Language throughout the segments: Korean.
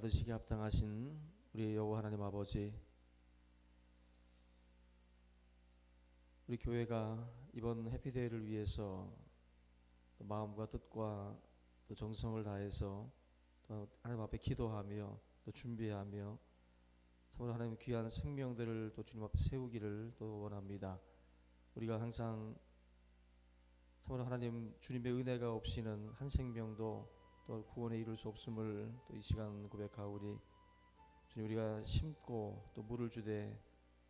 받으시기 합당하신 우리 여호와 하나님 아버지, 우리 교회가 이번 해피데이를 위해서 또 마음과 뜻과 또 정성을 다해서 또 하나님 앞에 기도하며 또 준비하며 참으로 하나님 귀한 생명들을 또 주님 앞에 세우기를 또 원합니다. 우리가 항상 참으로 하나님 주님의 은혜가 없이는 한 생명도 또 구원에 이룰 수 없음을 또 이 시간 고백하오니, 주님, 우리가 심고 또 물을 주되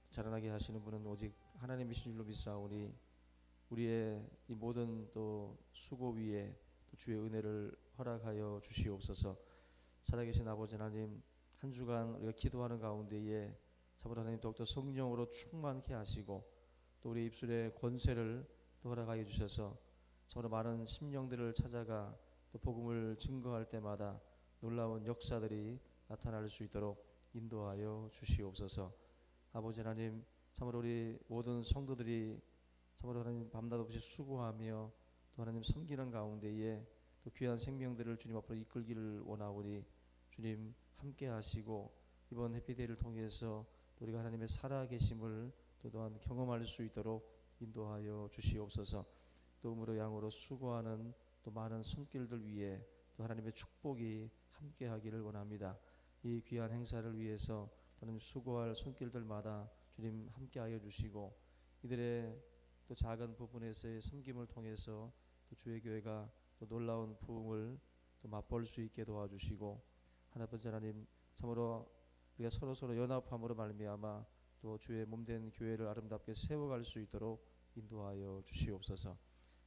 자라나게 하시는 분은 오직 하나님이신 줄로 믿사오니, 우리의 이 모든 또 수고 위에 또 주의 은혜를 허락하여 주시옵소서. 살아계신 아버지 하나님, 한 주간 우리가 기도하는 가운데에 참으로 하나님 더욱더 성령으로 충만케 하시고 또 우리 입술의 권세를 또 허락하여 주셔서 참으로 많은 심령들을 찾아가 또 복음을 증거할 때마다 놀라운 역사들이 나타날 수 있도록 인도하여 주시옵소서. 아버지 하나님, 참으로 우리 모든 성도들이 참으로 하나님 밤낮 없이 수고하며 또 하나님 섬기는 가운데에 또 귀한 생명들을 주님 앞으로 이끌기를 원하오니, 주님 함께 하시고 이번 해피데이를 통해서 또 우리가 하나님의 살아계심을 또 또한 경험할 수 있도록 인도하여 주시옵소서. 또 음으로 양으로 수고하는 또 많은 손길들 위에 또 하나님의 축복이 함께 하기를 원합니다. 이 귀한 행사를 위해서 하나님 수고할 손길들마다 주님 함께 하여 주시고, 이들의 또 작은 부분에서의 섬김을 통해서 또 주의 교회가 또 놀라운 부흥을 또 맛볼 수 있게 도와주시고, 하나님 하나님 참으로 우리가 서로 연합함으로 말미암아 또 주의 몸된 교회를 아름답게 세워갈 수 있도록 인도하여 주시옵소서.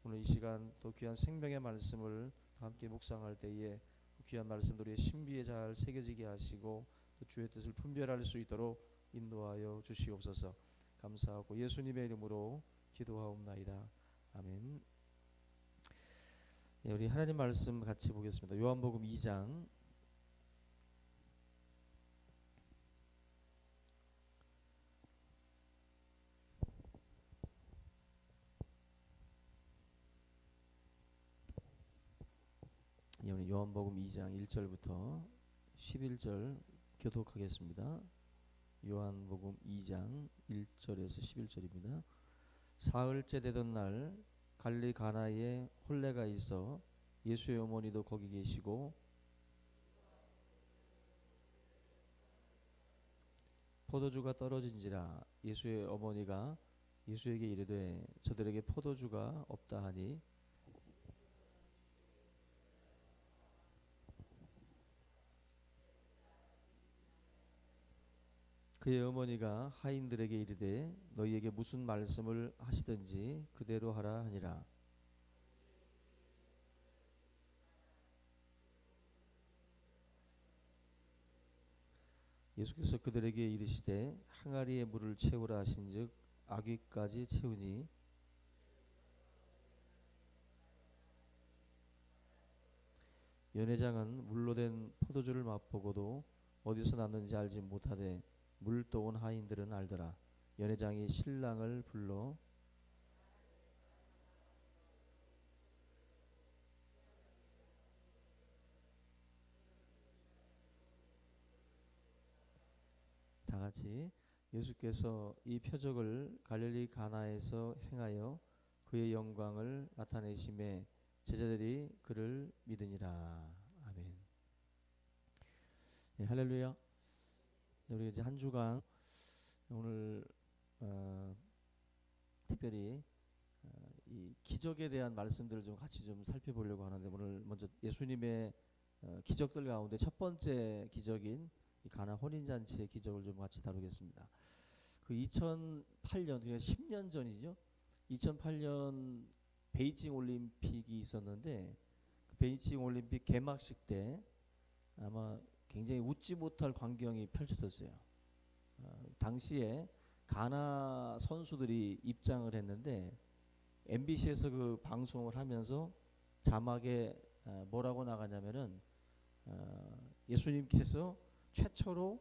오늘 이 시간 또 귀한 생명의 말씀을 함께 묵상할 때에 귀한 말씀들이 신비에 잘 새겨지게 하시고 또 주의 뜻을 분별할 수 있도록 인도하여 주시옵소서. 감사하고 예수님의 이름으로 기도하옵나이다. 아멘. 네, 우리 하나님 말씀 같이 보겠습니다. 요한복음 2장 요한복음 2장 1절부터 11절 교독하겠습니다. 요한복음 2장 1절에서 11절입니다. 사흘째 되던 날 갈릴리 가나에 혼례가 있어 예수의 어머니도 거기 계시고 포도주가 떨어진지라 예수의 어머니가 예수에게 이르되 저들에게 포도주가 없다 하니, 그의 어머니가 하인들에게 이르되 너희에게 무슨 말씀을 하시든지 그대로 하라 하니라. 예수께서 그들에게 이르시되 항아리에 물을 채우라 하신즉 아귀까지 채우니, 연회장은 물로 된 포도주를 맛보고도 어디서 났는지 알지 못하되 물 떠온 하인들은 알더라. 연회장이 신랑을 불러 다 같이 예수께서 이 표적을 갈릴리 가나에서 행하여 그의 영광을 나타내심에 제자들이 그를 믿으니라. 아멘. 네, 할렐루야. 우리 이제 한 주간 오늘 특별히 이 기적에 대한 말씀들을 좀 같이 좀 살펴보려고 하는데, 오늘 먼저 예수님의 기적들 가운데 첫 번째 기적인 이 가나 혼인잔치의 기적을 좀 같이 다루겠습니다. 그 2008년, 그러니까 10년 전이죠. 2008년 베이징 올림픽이 있었는데, 그 베이징 올림픽 개막식 때 아마 굉장히 웃지 못할 광경이 펼쳐졌어요. 당시에 가나 선수들이 입장을 했는데 MBC에서 그 방송을 하면서 자막에 뭐라고 나가냐면은 예수님께서 최초로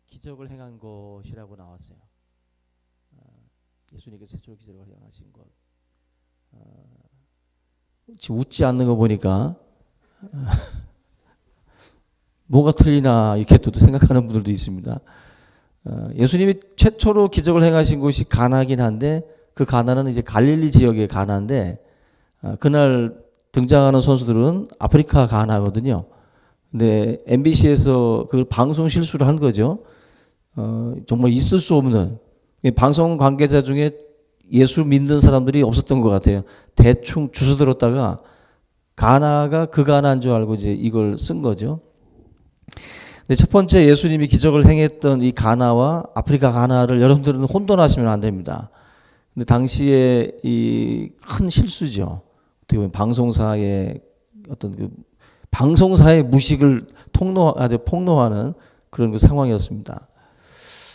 기적을 행한 것이라고 나왔어요. 예수님께서 최초로 기적을 행하신 것. 지금 웃지 않는 거 보니까 뭐가 틀리나 이렇게 또 생각하는 분들도 있습니다. 예수님이 최초로 기적을 행하신 곳이 가나긴 한데 그 가나는 이제 갈릴리 지역의 가나인데 그날 등장하는 선수들은 아프리카 가나거든요. 근데 MBC에서 그 방송 실수를 한 거죠. 정말 있을 수 없는 방송 관계자 중에 예수 믿는 사람들이 없었던 것 같아요. 대충 주워 들었다가 가나가 그 가나인 줄 알고 이제 이걸 쓴 거죠. 근데 첫 번째 예수님이 기적을 행했던 이 가나와 아프리카 가나를 여러분들은 혼돈하시면 안 됩니다. 근데 당시에 이 큰 실수죠. 어떻게 보면 방송사의 어떤 그 방송사의 무식을 폭로하는 그런 그 상황이었습니다.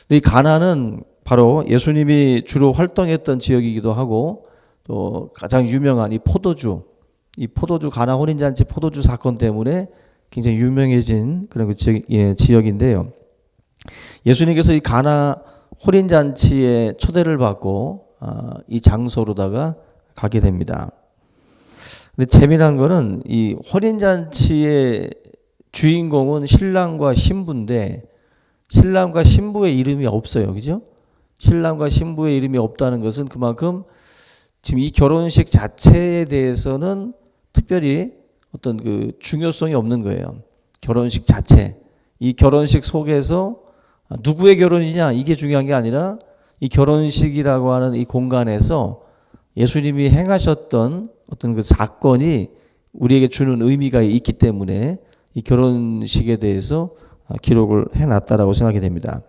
근데 이 가나는 바로 예수님이 주로 활동했던 지역이기도 하고 또 가장 유명한 이 포도주 가나 혼인잔치 포도주 사건 때문에 굉장히 유명해진 그런 그 지역인데요. 예수님께서 이 가나 혼인잔치에 초대를 받고 이 장소로다가 가게 됩니다. 근데 재미난 거는 이 혼인잔치의 주인공은 신랑과 신부인데 신랑과 신부의 이름이 없어요. 그죠? 신랑과 신부의 이름이 없다는 것은 그만큼 지금 이 결혼식 자체에 대해서는 특별히 어떤 그 중요성이 없는 거예요. 결혼식 자체. 이 결혼식 속에서 누구의 결혼이냐 이게 중요한 게 아니라 이 결혼식이라고 하는 이 공간에서 예수님이 행하셨던 어떤 그 사건이 우리에게 주는 의미가 있기 때문에 이 결혼식에 대해서 기록을 해놨다라고 생각이 됩니다.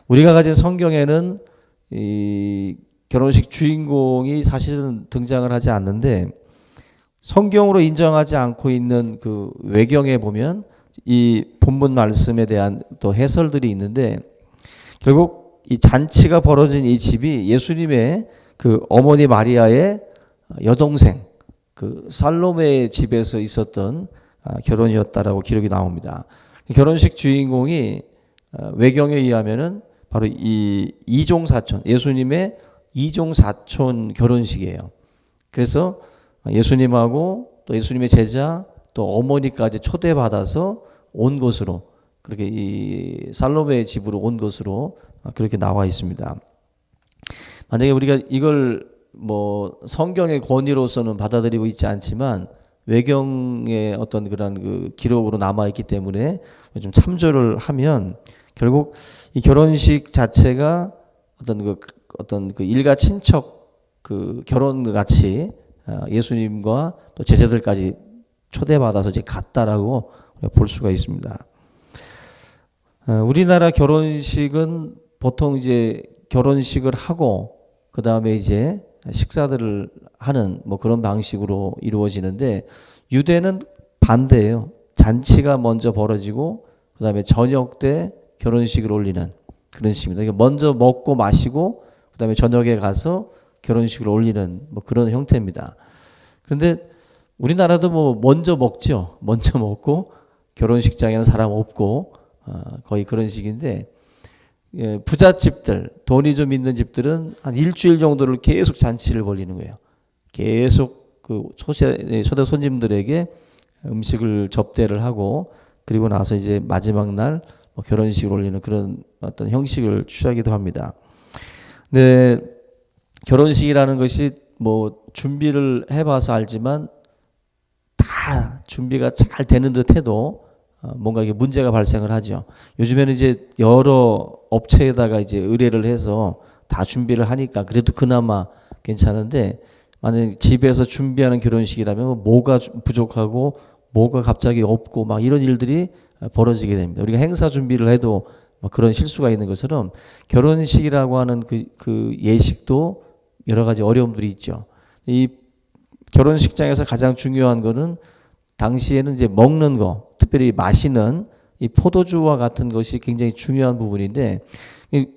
우리가 가진 성경에는 이 결혼식 주인공이 사실은 등장을 하지 않는데 성경으로 인정하지 않고 있는 그 외경에 보면 이 본문 말씀에 대한 또 해설들이 있는데 결국 이 잔치가 벌어진 이 집이 예수님의 그 어머니 마리아의 여동생 그 살로메의 집에서 있었던 결혼이었다라고 기록이 나옵니다. 결혼식 주인공이 외경에 의하면은 바로 이 이종 사촌, 예수님의 이종 사촌 결혼식이에요. 그래서 예수님하고 또 예수님의 제자 또 어머니까지 초대받아서 온 것으로 그렇게 이 살로메의 집으로 온 것으로 그렇게 나와 있습니다. 만약에 우리가 이걸 뭐 성경의 권위로서는 받아들이고 있지 않지만 외경의 어떤 그런 그 기록으로 남아 있기 때문에 좀 참조를 하면 결국 이 결혼식 자체가 어떤 그 일가 친척 그 결혼 같이 예수님과 또 제자들까지 초대받아서 이제 갔다라고 볼 수가 있습니다. 우리나라 결혼식은 보통 이제 결혼식을 하고 그 다음에 이제 식사들을 하는 뭐 그런 방식으로 이루어지는데 유대는 반대예요. 잔치가 먼저 벌어지고 그 다음에 저녁 때 결혼식을 올리는 그런 식입니다. 그러니까 먼저 먹고 마시고 그 다음에 저녁에 가서 결혼식을 올리는 뭐 그런 형태입니다. 그런데 우리나라도 뭐 먼저 먹죠. 먼저 먹고 결혼식장에는 사람 없고 거의 그런 식인데 부잣집들, 돈이 좀 있는 집들은 한 일주일 정도를 계속 잔치를 벌이는 거예요. 계속 그 초대 손님들에게 음식을 접대를 하고 그리고 나서 이제 마지막 날 결혼식을 올리는 그런 어떤 형식을 취하기도 합니다. 근데 결혼식이라는 것이 뭐 준비를 해봐서 알지만 다 준비가 잘 되는 듯 해도 뭔가 이게 문제가 발생을 하죠. 요즘에는 이제 여러 업체에다가 이제 의뢰를 해서 다 준비를 하니까 그래도 그나마 괜찮은데 만약에 집에서 준비하는 결혼식이라면 뭐가 부족하고 뭐가 갑자기 없고 막 이런 일들이 벌어지게 됩니다. 우리가 행사 준비를 해도 그런 실수가 있는 것처럼 결혼식이라고 하는 그 예식도 여러 가지 어려움들이 있죠. 이 결혼식장에서 가장 중요한 거는 당시에는 이제 먹는 거, 특별히 마시는 이 포도주와 같은 것이 굉장히 중요한 부분인데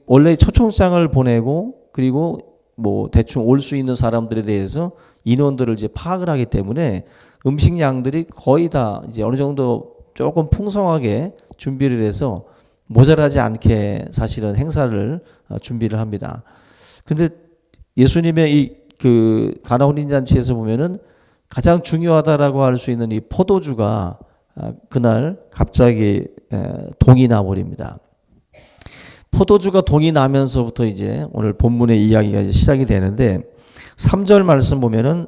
원래 초청장을 보내고 그리고 뭐 대충 올 수 있는 사람들에 대해서 인원들을 이제 파악을 하기 때문에 음식량들이 거의 다 이제 어느 정도 조금 풍성하게 준비를 해서 모자라지 않게 사실은 행사를 준비를 합니다. 근데 예수님의 이 그 가나 혼인잔치에서 보면은 가장 중요하다라고 할 수 있는 이 포도주가 그날 갑자기 동이 나버립니다. 포도주가 동이 나면서부터 이제 오늘 본문의 이야기가 이제 시작이 되는데 3절 말씀 보면은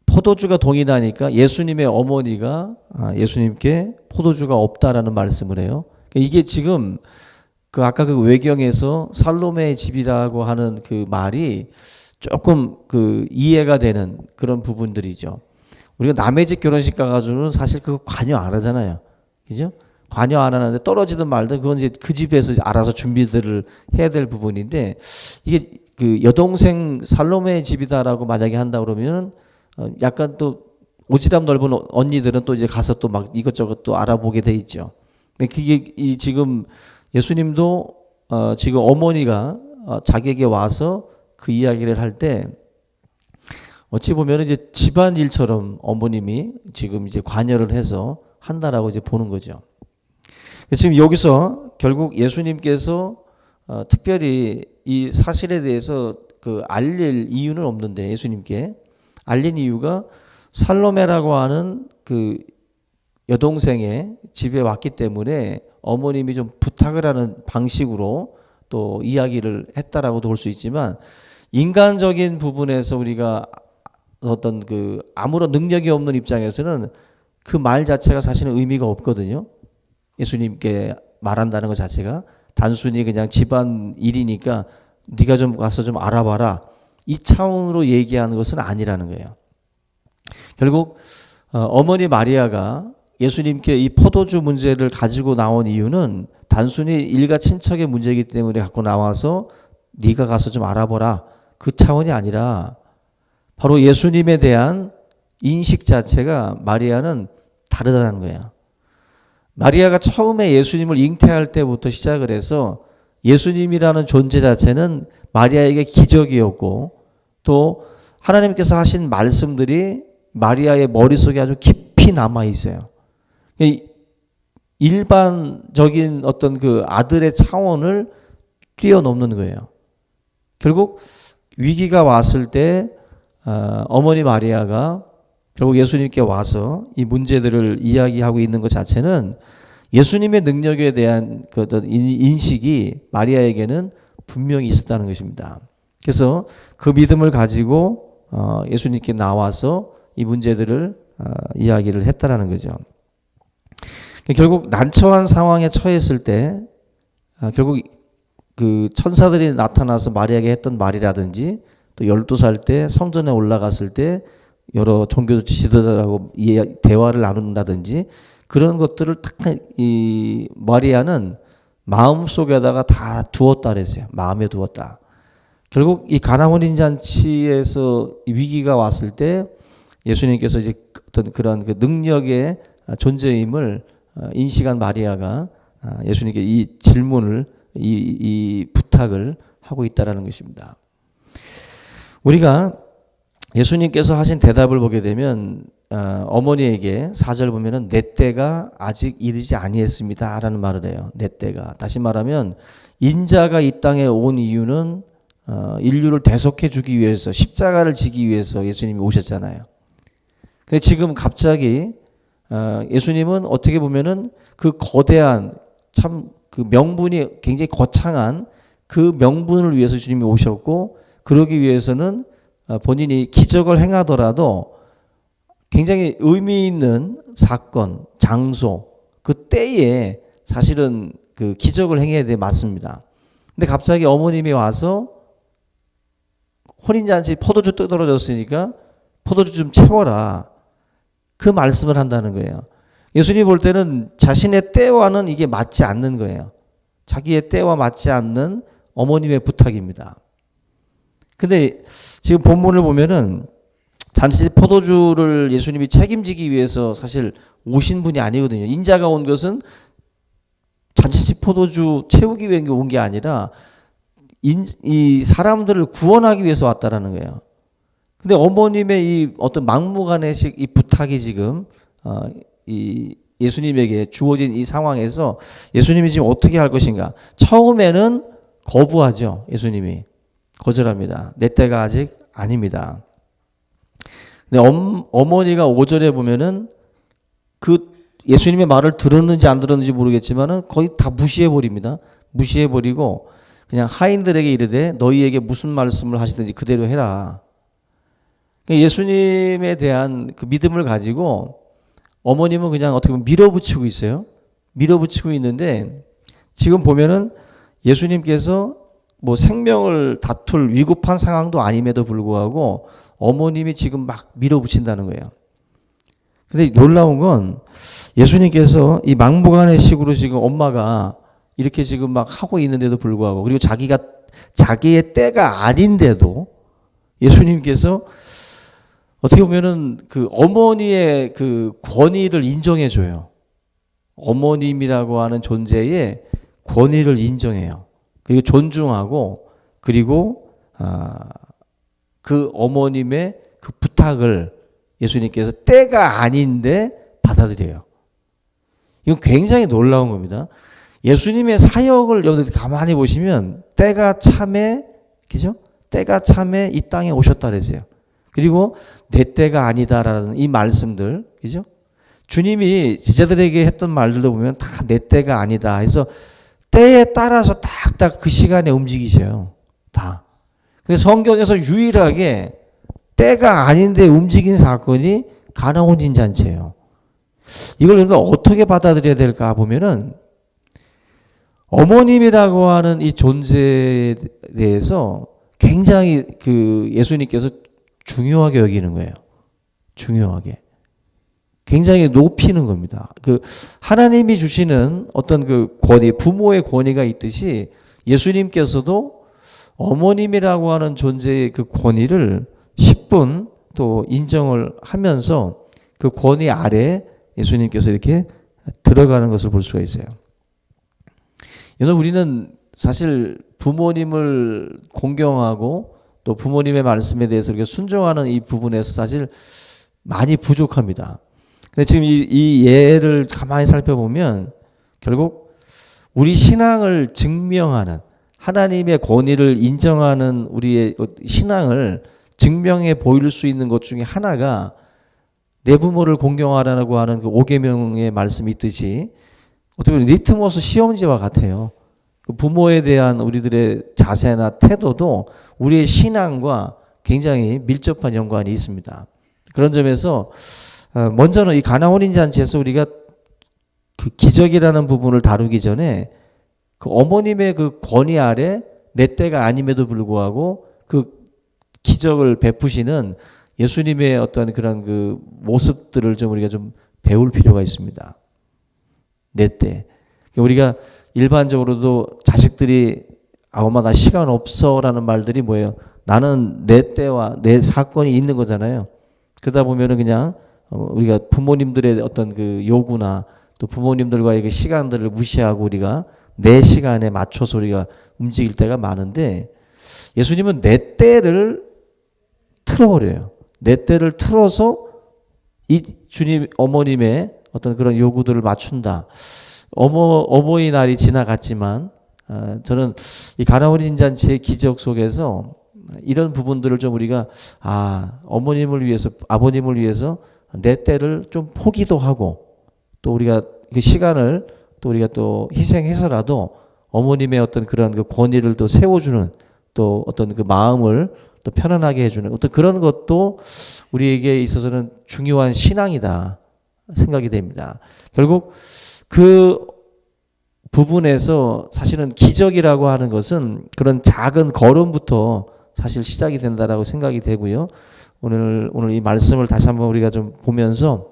포도주가 동이 나니까 예수님의 어머니가 예수님께 포도주가 없다라는 말씀을 해요. 이게 지금 그 아까 그 외경에서 살로메의 집이라고 하는 그 말이 조금 그 이해가 되는 그런 부분들이죠. 우리가 남의 집 결혼식 가가지고는 사실 그거 관여 안 하잖아요. 그죠? 관여 안 하는데 떨어지든 말든 그건 이제 그 집에서 알아서 준비들을 해야 될 부분인데 이게 그 여동생 살로메의 집이다라고 만약에 한다 그러면 약간 또 오지랖 넓은 언니들은 또 이제 가서 또 막 이것저것 또 알아보게 돼 있죠. 근데 그게 이 지금 예수님도 지금 어머니가 자기에게 와서 그 이야기를 할 때 어찌 보면 이제 집안일처럼 어머님이 지금 이제 관여를 해서 한다라고 이제 보는 거죠. 지금 여기서 결국 예수님께서 특별히 이 사실에 대해서 그 알릴 이유는 없는데 예수님께 알린 이유가 살로메라고 하는 그 여동생의 집에 왔기 때문에 어머님이 좀 부탁을 하는 방식으로 또 이야기를 했다라고도 볼 수 있지만 인간적인 부분에서 우리가 어떤 그 아무런 능력이 없는 입장에서는 그 말 자체가 사실은 의미가 없거든요. 예수님께 말한다는 것 자체가 단순히 그냥 집안 일이니까 네가 좀 가서 좀 알아봐라 이 차원으로 얘기하는 것은 아니라는 거예요. 결국 어머니 마리아가 예수님께 이 포도주 문제를 가지고 나온 이유는 단순히 일가 친척의 문제이기 때문에 갖고 나와서 네가 가서 좀 알아보라 그 차원이 아니라 바로 예수님에 대한 인식 자체가 마리아는 다르다는 거예요. 마리아가 처음에 예수님을 잉태할 때부터 시작을 해서 예수님이라는 존재 자체는 마리아에게 기적이었고 또 하나님께서 하신 말씀들이 마리아의 머릿속에 아주 깊이 남아 있어요. 일반적인 어떤 그 아들의 차원을 뛰어넘는 거예요. 결국 위기가 왔을 때 어머니 마리아가 결국 예수님께 와서 이 문제들을 이야기하고 있는 것 자체는 예수님의 능력에 대한 그 어떤 인식이 마리아에게는 분명히 있었다는 것입니다. 그래서 그 믿음을 가지고 예수님께 나와서 이 문제들을 이야기를 했다라는 거죠. 결국 난처한 상황에 처했을 때 결국 그 천사들이 나타나서 마리아에게 했던 말이라든지 또 12살 때 성전에 올라갔을 때 여러 종교 지도자들하고 대화를 나눈다든지 그런 것들을 딱 이 마리아는 마음속에다가 다 두었다 그랬어요. 마음에 두었다. 결국 이 가나 혼인 잔치에서 위기가 왔을 때 예수님께서 이제 어떤 그런 그 능력의 존재임을 인식한 마리아가 예수님께 이 질문을 이 부탁을 하고 있다라는 것입니다. 우리가 예수님께서 하신 대답을 보게 되면 어머니에게 4절 보면은 내 때가 아직 이르지 아니했습니다 라는 말을 해요. 내 때가. 다시 말하면 인자가 이 땅에 온 이유는 인류를 대속해 주기 위해서 십자가를 지기 위해서 예수님이 오셨잖아요. 근데 지금 갑자기 예수님은 어떻게 보면은 그 거대한 참 그 명분이 굉장히 거창한 그 명분을 위해서 주님이 오셨고 그러기 위해서는 본인이 기적을 행하더라도 굉장히 의미 있는 사건, 장소, 그 때에 사실은 그 기적을 행해야 돼 맞습니다. 근데 갑자기 어머님이 와서 혼인잔치 포도주 떨어졌으니까 포도주 좀 채워라. 그 말씀을 한다는 거예요. 예수님이 볼 때는 자신의 때와는 이게 맞지 않는 거예요. 자기의 때와 맞지 않는 어머님의 부탁입니다. 근데 지금 본문을 보면은 잔치 포도주를 예수님이 책임지기 위해서 사실 오신 분이 아니거든요. 인자가 온 것은 잔치 포도주 채우기 위해 온 게 아니라 이 사람들을 구원하기 위해서 왔다라는 거예요. 근데 어머님의 이 어떤 막무가내식 이 부탁이 지금 이 예수님에게 주어진 이 상황에서 예수님이 지금 어떻게 할 것인가? 처음에는 거부하죠. 예수님이 거절합니다. 내 때가 아직 아닙니다. 근데 어머니가 5절에 보면은 그 예수님의 말을 들었는지 안 들었는지 모르겠지만은 거의 다 무시해버립니다. 무시해버리고 그냥 하인들에게 이르되 너희에게 무슨 말씀을 하시든지 그대로 해라. 예수님에 대한 그 믿음을 가지고 어머님은 그냥 어떻게 보면 밀어붙이고 있어요. 밀어붙이고 있는데 지금 보면은 예수님께서 뭐 생명을 다툴 위급한 상황도 아님에도 불구하고 어머님이 지금 막 밀어붙인다는 거예요. 근데 놀라운 건 예수님께서 이 막무가내 식으로 지금 엄마가 이렇게 지금 막 하고 있는데도 불구하고 그리고 자기의 때가 아닌데도 예수님께서 어떻게 보면은 그 어머니의 그 권위를 인정해줘요. 어머님이라고 하는 존재의 권위를 인정해요. 그리고 존중하고 그리고 그 어머님의 그 부탁을 예수님께서 때가 아닌데 받아들여요. 이건 굉장히 놀라운 겁니다. 예수님의 사역을 여러분들 가만히 보시면 때가 참에 그죠? 때가 참에 이 땅에 오셨다 그랬어요. 그리고 내 때가 아니다라는 이 말씀들 그죠? 주님이 제자들에게 했던 말들도 보면 다 내 때가 아니다 해서 때에 따라서 딱딱 그 시간에 움직이셔요. 다. 근데 성경에서 유일하게 때가 아닌데 움직인 사건이 가나온 잔치예요. 이걸 우리가 어떻게 받아들여야 될까 보면은 어머님이라고 하는 이 존재에 대해서 굉장히 그 예수님께서 중요하게 여기는 거예요. 중요하게. 굉장히 높이는 겁니다. 그 하나님이 주시는 어떤 그 권위, 부모의 권위가 있듯이 예수님께서도 어머님이라고 하는 존재의 그 권위를 10분 또 인정을 하면서 그 권위 아래 예수님께서 이렇게 들어가는 것을 볼 수가 있어요. 여러분 우리는 사실 부모님을 공경하고 또 부모님의 말씀에 대해서 이렇게 순종하는 이 부분에서 사실 많이 부족합니다. 근데 지금 이 예를 가만히 살펴보면 결국 우리 신앙을 증명하는 하나님의 권위를 인정하는 우리의 신앙을 증명해 보일 수 있는 것 중에 하나가 내 부모를 공경하라고 하는 그 5계명의 말씀이 있듯이 어떻게 보면 리트머스 시험지와 같아요. 그 부모에 대한 우리들의 자세나 태도도 우리의 신앙과 굉장히 밀접한 연관이 있습니다. 그런 점에서 먼저는 이 가나혼인 잔치에서 우리가 그 기적이라는 부분을 다루기 전에 그 어머님의 그 권위 아래 내 때가 아님에도 불구하고 그 기적을 베푸시는 예수님의 어떤 그런 그 모습들을 좀 우리가 좀 배울 필요가 있습니다. 내 때. 우리가 일반적으로도 자식들이 엄마 나 시간 없어라는 말들이 뭐예요? 나는 내 때와 내 사건이 있는 거잖아요. 그러다 보면은 그냥 우리가 부모님들의 어떤 그 요구나 또 부모님들과의 그 시간들을 무시하고 우리가 내 시간에 맞춰서 우리가 움직일 때가 많은데 예수님은 내 때를 틀어버려요. 내 때를 틀어서 이 주님 어머님의 어떤 그런 요구들을 맞춘다. 어버이날이 지나갔지만 저는 이 가나혼인 잔치의 기적 속에서 이런 부분들을 좀 우리가 어머님을 위해서 아버님을 위해서 내 때를 좀 포기도 하고 또 우리가 그 시간을 또 우리가 또 희생해서라도 어머님의 어떤 그런 그 권위를 또 세워주는 또 어떤 그 마음을 또 편안하게 해주는 어떤 그런 것도 우리에게 있어서는 중요한 신앙이다 생각이 됩니다. 결국 그 부분에서 사실은 기적이라고 하는 것은 그런 작은 걸음부터 사실 시작이 된다라고 생각이 되고요. 오늘 이 말씀을 다시 한번 우리가 좀 보면서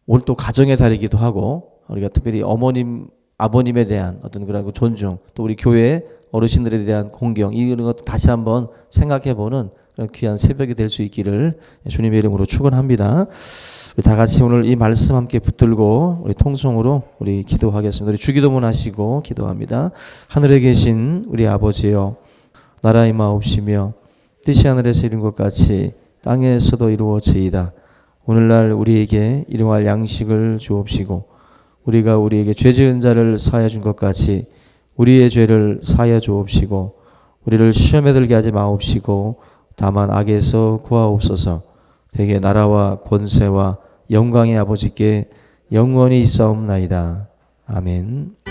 오늘 또 가정의 달이기도 하고 우리가 특별히 어머님, 아버님에 대한 어떤 그런 존중 또 우리 교회 어르신들에 대한 공경 이런 것도 다시 한번 생각해보는 그런 귀한 새벽이 될 수 있기를 주님의 이름으로 축원합니다. 우리 다 같이 오늘 이 말씀 함께 붙들고 우리 통성으로 우리 기도하겠습니다. 우리 주기도문 하시고 기도합니다. 하늘에 계신 우리 아버지여 나라 임하옵시며 뜻이 하늘에서 이룬 것 같이 땅에서도 이루어지이다. 오늘날 우리에게 일용할 양식을 주옵시고 우리가 우리에게 죄 지은 자를 사하여 준 것 같이 우리의 죄를 사하여 주옵시고 우리를 시험에 들게 하지 마옵시고 다만 악에서 구하옵소서. 대개 나라와 권세와 영광의 아버지께 영원히 있사옵나이다. 아멘.